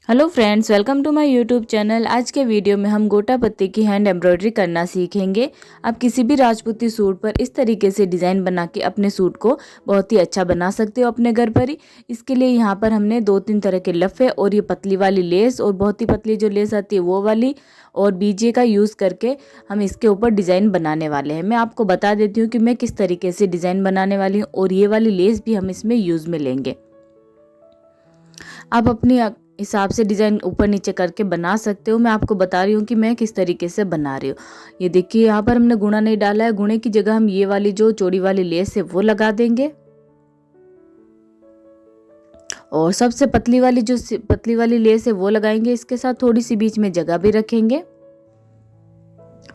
Hello friends, welcome to my YouTube channel. आज के video में हम गोटा पत्ती की हैंड एम्ब्रॉयडरी करना सीखेंगे। आप किसी भी राजपूती सूट पर इस तरीके से डिज़ाइन बना के अपने सूट को बहुत ही अच्छा बना सकते हो अपने घर पर ही। इसके लिए यहाँ पर हमने 2-3 तरह के लफे और ये पतली वाली लेस और बहुत ही पतली जो लेस आती है वो वाली और बीजे का यूज़ करके हम इसके ऊपर डिज़ाइन बनाने वाले हैं। मैं आपको बता देती हूँ कि मैं किस तरीके से डिज़ाइन बनाने वाली हूँ और ये वाली लेस भी हम इसमें यूज़ में लेंगे। आप अपनी हिसाब से डिज़ाइन ऊपर नीचे करके बना सकते हो। मैं आपको बता रही हूँ कि मैं किस तरीके से बना रही हूँ। ये देखिए, यहाँ पर हमने गुणा नहीं डाला है। गुणे की जगह हम ये वाली जो चौड़ी वाली लेस है वो लगा देंगे और सबसे पतली वाली लेस है वो लगाएंगे। इसके साथ थोड़ी सी बीच में जगह भी रखेंगे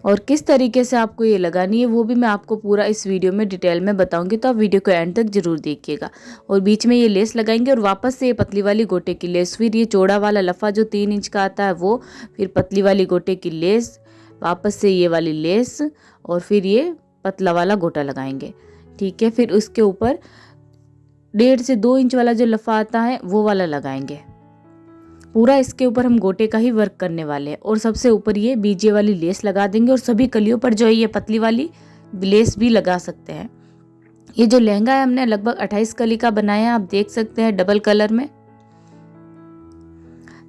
और किस तरीके से आपको ये लगानी है वो भी मैं आपको पूरा इस वीडियो में डिटेल में बताऊंगी, तो आप वीडियो को एंड तक जरूर देखिएगा। और बीच में ये लेस लगाएंगे और वापस से ये पतली वाली गोटे की लेस, फिर ये चौड़ा वाला लफा जो 3 इंच का आता है वो, फिर पतली वाली गोटे की लेस, वापस से ये वाली लेस और फिर ये पतला वाला गोटा लगाएंगे। ठीक है, फिर उसके ऊपर 1.5 से 2 इंच वाला जो लफा आता है वो वाला लगाएंगे। पूरा इसके ऊपर हम गोटे का ही वर्क करने वाले हैं और सबसे ऊपर ये बीजे वाली लेस लगा देंगे और सभी कलियों पर जो है ये पतली वाली लेस भी लगा सकते हैं। ये जो लहंगा है हमने लगभग 28 कली का बनाया है, आप देख सकते हैं डबल कलर में।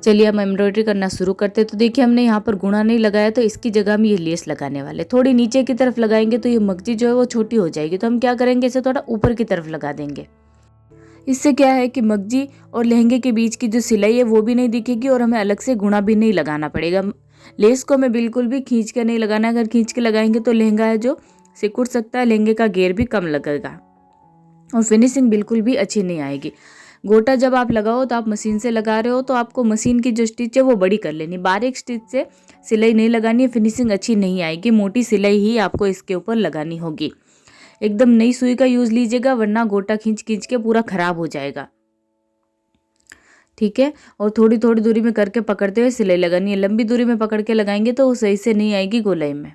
चलिए हम एम्ब्रॉयडरी करना शुरू करते हैं। तो देखिए, हमने यहाँ पर गुणा नहीं लगाया तो इसकी जगह हम ये लेस लगाने वाले। थोड़ी नीचे की तरफ लगाएंगे तो ये मगजी जो है वो छोटी हो जाएगी, तो हम क्या करेंगे, इसे थोड़ा ऊपर की तरफ लगा देंगे। इससे क्या है कि मगजी और लहंगे के बीच की जो सिलाई है वो भी नहीं दिखेगी और हमें अलग से गुणा भी नहीं लगाना पड़ेगा। लेस को हमें बिल्कुल भी खींच कर नहीं लगाना। अगर खींच के लगाएंगे तो लहंगा है जो सिकुड़ सकता है, लहंगे का घेर भी कम लगेगा और फिनिशिंग बिल्कुल भी अच्छी नहीं आएगी। गोटा जब आप लगाओ तो आप मशीन से लगा रहे हो तो आपको मशीन की जो स्टिच है वो बड़ी कर लेनी, बारीक स्टिच से सिलाई नहीं लगानी है, फिनिशिंग अच्छी नहीं आएगी। मोटी सिलाई ही आपको इसके ऊपर लगानी होगी। एकदम नई सुई का यूज लीजिएगा वरना गोटा खींच खींच के पूरा खराब हो जाएगा। ठीक है, और थोड़ी थोड़ी दूरी में करके पकड़ते हुए सिलाई लगानी है। लंबी दूरी में पकड़ के लगाएंगे तो वो सही से नहीं आएगी गोलाई में।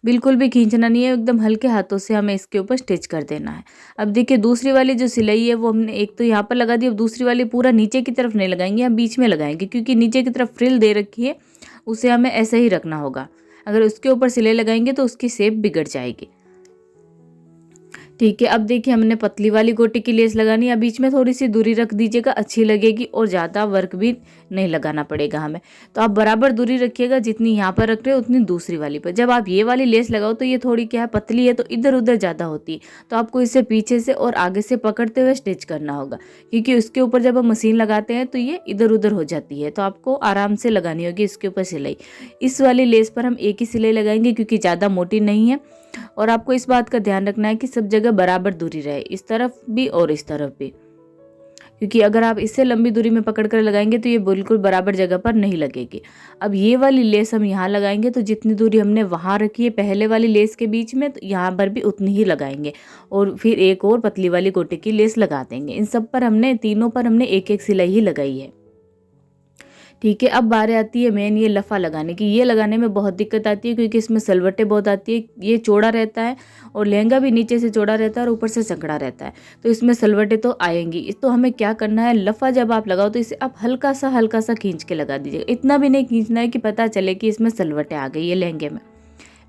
बिल्कुल भी खींचना नहीं है, एकदम हल्के हाथों से हमें इसके ऊपर स्टिच कर देना है। अब देखिए, दूसरी वाली जो सिलाई है वो हमने एक तो यहाँ पर लगा दी, अब दूसरी वाली पूरा नीचे की तरफ नहीं लगाएंगे, हम बीच में लगाएंगे क्योंकि नीचे की तरफ फ्रिल दे रखी है, उसे हमें ऐसे ही रखना होगा। अगर उसके ऊपर सिलाई लगाएंगे तो उसकी शेप बिगड़ जाएगी। ठीक है, अब देखिए हमने पतली वाली गोटी की लेस लगानी है। बीच में थोड़ी सी दूरी रख दीजिएगा, अच्छी लगेगी और ज़्यादा वर्क भी नहीं लगाना पड़ेगा हमें। तो आप बराबर दूरी रखिएगा, जितनी यहाँ पर रख रहे हो उतनी दूसरी वाली पर। जब आप ये वाली लेस लगाओ तो ये थोड़ी क्या है, पतली है तो इधर उधर ज़्यादा होती है, तो आपको इसे पीछे से और आगे से पकड़ते हुए स्टिच करना होगा क्योंकि उसके ऊपर जब हम मशीन लगाते हैं तो ये इधर उधर हो जाती है, तो आपको आराम से लगानी होगी इसके ऊपर सिलाई। इस वाली लेस पर हम एक ही सिलाई लगाएंगे क्योंकि ज़्यादा मोटी नहीं है और आपको इस बात का ध्यान रखना है कि सब जगह बराबर दूरी रहे, इस तरफ भी और इस तरफ भी, क्योंकि अगर आप इससे लंबी दूरी में पकड़ कर लगाएंगे तो ये बिल्कुल बराबर जगह पर नहीं लगेगी। अब ये वाली लेस हम यहाँ लगाएंगे तो जितनी दूरी हमने वहाँ रखी है पहले वाली लेस के बीच में, तो यहाँ पर भी उतनी ही लगाएंगे और फिर एक और पतली वाली गोटे की लेस लगा देंगे। इन सब पर हमने, तीनों पर हमने एक एक सिलाई ही लगाई है। ठीक है, अब बारी आती है मेन ये लफा लगाने की। ये लगाने में बहुत दिक्कत आती है क्योंकि इसमें सलवटें बहुत आती है। ये चौड़ा रहता है और लहंगा भी नीचे से चौड़ा रहता है और ऊपर से संकड़ा रहता है, तो इसमें सलवटें तो आएंगी। इस तो हमें क्या करना है, लफा जब आप लगाओ तो इसे आप हल्का सा खींच के लगा दीजिएगा। इतना भी नहीं खींचना है कि पता चले कि इसमें सलवटें आ गई है लहंगे में।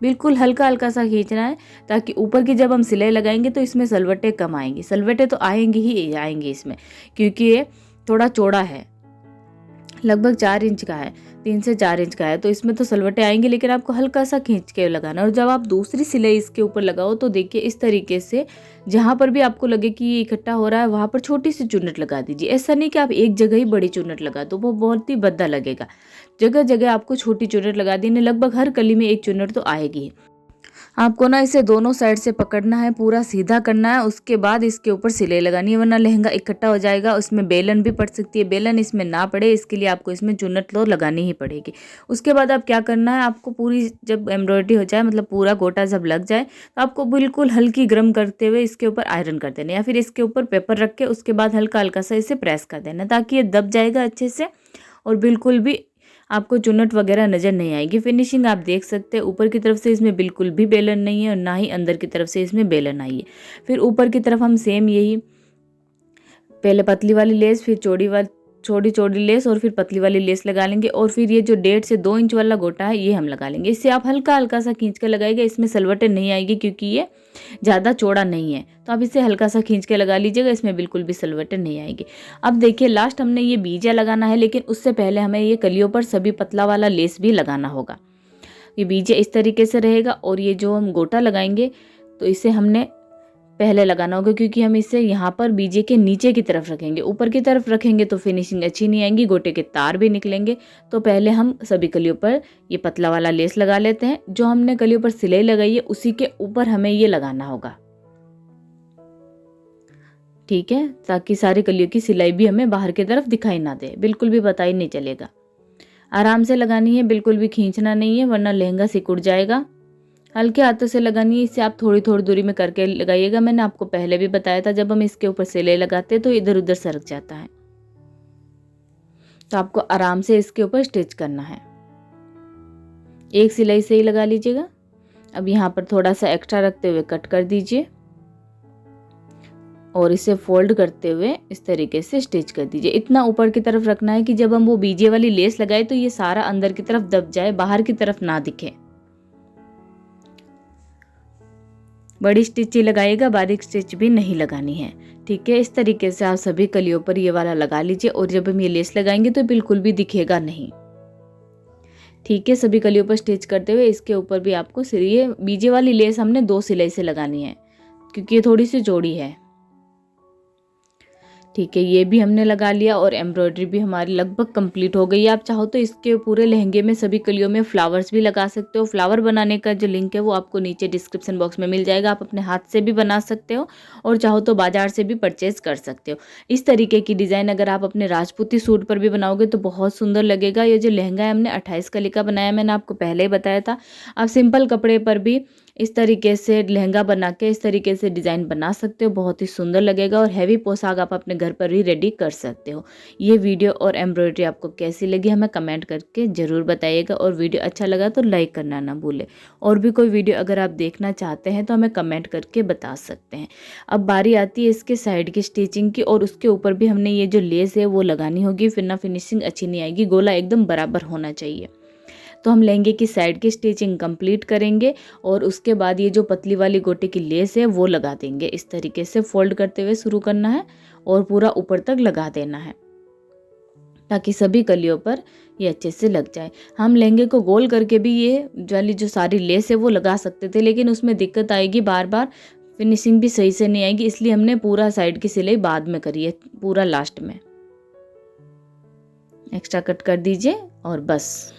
बिल्कुल हल्का हल्का सा खींचना है ताकि ऊपर की जब हम सिलाई लगाएंगे तो इसमें सलवटें कम आएंगी। सलवटें तो आएंगी ही आएंगी इसमें, क्योंकि ये थोड़ा चौड़ा है, लगभग 4 इंच का है, 3 से 4 इंच का है, तो इसमें तो सलवटें आएंगी, लेकिन आपको हल्का सा खींच के लगाना। और जब आप दूसरी सिलाई इसके ऊपर लगाओ तो देखिए इस तरीके से जहाँ पर भी आपको लगे कि ये इकट्ठा हो रहा है वहाँ पर छोटी सी चुन्नट लगा दीजिए। ऐसा नहीं कि आप एक जगह ही बड़ी चुन्नट लगा दो, वो बहुत ही भद्दा लगेगा। जगह जगह आपको छोटी चुन्नट लगा देनी, लगभग हर कली में एक चुन्नट तो आएगी। आपको ना इसे दोनों साइड से पकड़ना है, पूरा सीधा करना है, उसके बाद इसके ऊपर सिलाई लगानी है वरना लहंगा इकट्ठा हो जाएगा। उसमें बेलन भी पड़ सकती है, बेलन इसमें ना पड़े इसके लिए आपको इसमें चुन्नट तो लगानी ही पड़ेगी। उसके बाद आप क्या करना है, आपको पूरी जब एम्ब्रॉयडरी हो जाए, मतलब पूरा गोटा जब लग जाए, तो आपको बिल्कुल हल्की गर्म करते हुए इसके ऊपर आयरन कर देना या फिर इसके ऊपर पेपर रख के उसके बाद हल्का हल्का सा इसे प्रेस कर देना ताकि ये दब जाएगा अच्छे से और बिल्कुल भी आपको चुन्नट वगैरह नज़र नहीं आएगी। फिनिशिंग आप देख सकते हैं, ऊपर की तरफ से इसमें बिल्कुल भी बेलन नहीं है और ना ही अंदर की तरफ से इसमें बेलन आई है। फिर ऊपर की तरफ हम सेम यही, पहले पतली वाली लेस, फिर छोटी छोटी लेस और फिर पतली वाली लेस लगा लेंगे और फिर ये जो 1.5 से 2 इंच वाला गोटा है ये हम लगा लेंगे। इससे आप हल्का हल्का सा खींच के लगाइएगा, इसमें सलवटें नहीं आएगी क्योंकि ये ज़्यादा चौड़ा नहीं है, तो आप इसे हल्का सा खींच के लगा लीजिएगा, इसमें बिल्कुल भी सलवटें नहीं आएगी। अब देखिए लास्ट हमने ये बीजा लगाना है, लेकिन उससे पहले हमें ये कलियों पर सभी पतला वाला लेस भी लगाना होगा। ये बीजा इस तरीके से रहेगा और ये जो हम गोटा लगाएंगे तो इसे हमने पहले लगाना होगा, क्योंकि हम इसे यहाँ पर बीजे के नीचे की तरफ रखेंगे। ऊपर की तरफ रखेंगे तो फिनिशिंग अच्छी नहीं आएगी, गोटे के तार भी निकलेंगे। तो पहले हम सभी कलियों पर ये पतला वाला लेस लगा लेते हैं। जो हमने कलियों पर सिलाई लगाई है उसी के ऊपर हमें ये लगाना होगा, ठीक है, ताकि सारी कलियों की सिलाई भी हमें बाहर की तरफ दिखाई ना दे, बिल्कुल भी पता ही नहीं चलेगा। आराम से लगानी है, बिल्कुल भी खींचना नहीं है वरना लहंगा सिकुड़ जाएगा। हल्के हाथों से लगानी है, इसे आप थोड़ी थोड़ी दूरी में करके लगाइएगा। मैंने आपको पहले भी बताया था, जब हम इसके ऊपर सिलाई लगाते हैं तो इधर उधर सरक जाता है, तो आपको आराम से इसके ऊपर स्टिच करना है। एक सिलाई से ही लगा लीजिएगा। अब यहाँ पर थोड़ा सा एक्स्ट्रा रखते हुए कट कर दीजिए और इसे फोल्ड करते हुए इस तरीके से स्टिच कर दीजिए। इतना ऊपर की तरफ रखना है कि जब हम वो बीजे वाली लेस लगाए तो ये सारा अंदर की तरफ दब जाए, बाहर की तरफ ना दिखे। बड़ी स्टिच ही लगाइएगा, बारीक स्टिच भी नहीं लगानी है, ठीक है। इस तरीके से आप सभी कलियों पर ये वाला लगा लीजिए और जब हम ये लेस लगाएंगे तो बिल्कुल भी दिखेगा नहीं, ठीक है। सभी कलियों पर स्टिच करते हुए इसके ऊपर भी आपको ये बीजे वाली लेस हमने 2 सिलाई से लगानी है क्योंकि ये थोड़ी सी चौड़ी है, ठीक है। ये भी हमने लगा लिया और एम्ब्रॉयडरी भी हमारी लगभग कंप्लीट हो गई है। आप चाहो तो इसके पूरे लहंगे में सभी कलियों में फ्लावर्स भी लगा सकते हो। फ्लावर बनाने का जो लिंक है वो आपको नीचे डिस्क्रिप्शन बॉक्स में मिल जाएगा। आप अपने हाथ से भी बना सकते हो और चाहो तो बाजार से भी परचेज कर सकते हो। इस तरीके की डिज़ाइन अगर आप अपने राजपूती सूट पर भी बनाओगे तो बहुत सुंदर लगेगा। ये जो लहंगा है हमने 28 कली का बनाया, मैंने आपको पहले ही बताया था। आप सिंपल कपड़े पर भी इस तरीके से लहंगा बना के इस तरीके से डिज़ाइन बना सकते हो, बहुत ही सुंदर लगेगा और हैवी पोशाक आप अपने घर पर ही रेडी कर सकते हो। ये वीडियो और एम्ब्रॉयडरी आपको कैसी लगी हमें कमेंट करके ज़रूर बताइएगा और वीडियो अच्छा लगा तो लाइक करना ना भूलें। और भी कोई वीडियो अगर आप देखना चाहते हैं तो हमें कमेंट करके बता सकते हैं। अब बारी आती है इसके साइड की स्टिचिंग की और उसके ऊपर भी हमने ये जो लेस है वो लगानी होगी, फिर ना फिनिशिंग अच्छी नहीं आएगी, गोला एकदम बराबर होना चाहिए। तो हम लहंगे की साइड की स्टिचिंग कंप्लीट करेंगे और उसके बाद ये जो पतली वाली गोटे की लेस है वो लगा देंगे। इस तरीके से फोल्ड करते हुए शुरू करना है और पूरा ऊपर तक लगा देना है ताकि सभी कलियों पर ये अच्छे से लग जाए। हम लहंगे को गोल करके भी ये वाली जो सारी लेस है वो लगा सकते थे, लेकिन उसमें दिक्कत आएगी, बार बार फिनिशिंग भी सही से नहीं आएगी, इसलिए हमने पूरा साइड की सिलाई बाद में करी है, पूरा लास्ट में। एक्स्ट्रा कट कर दीजिए और बस।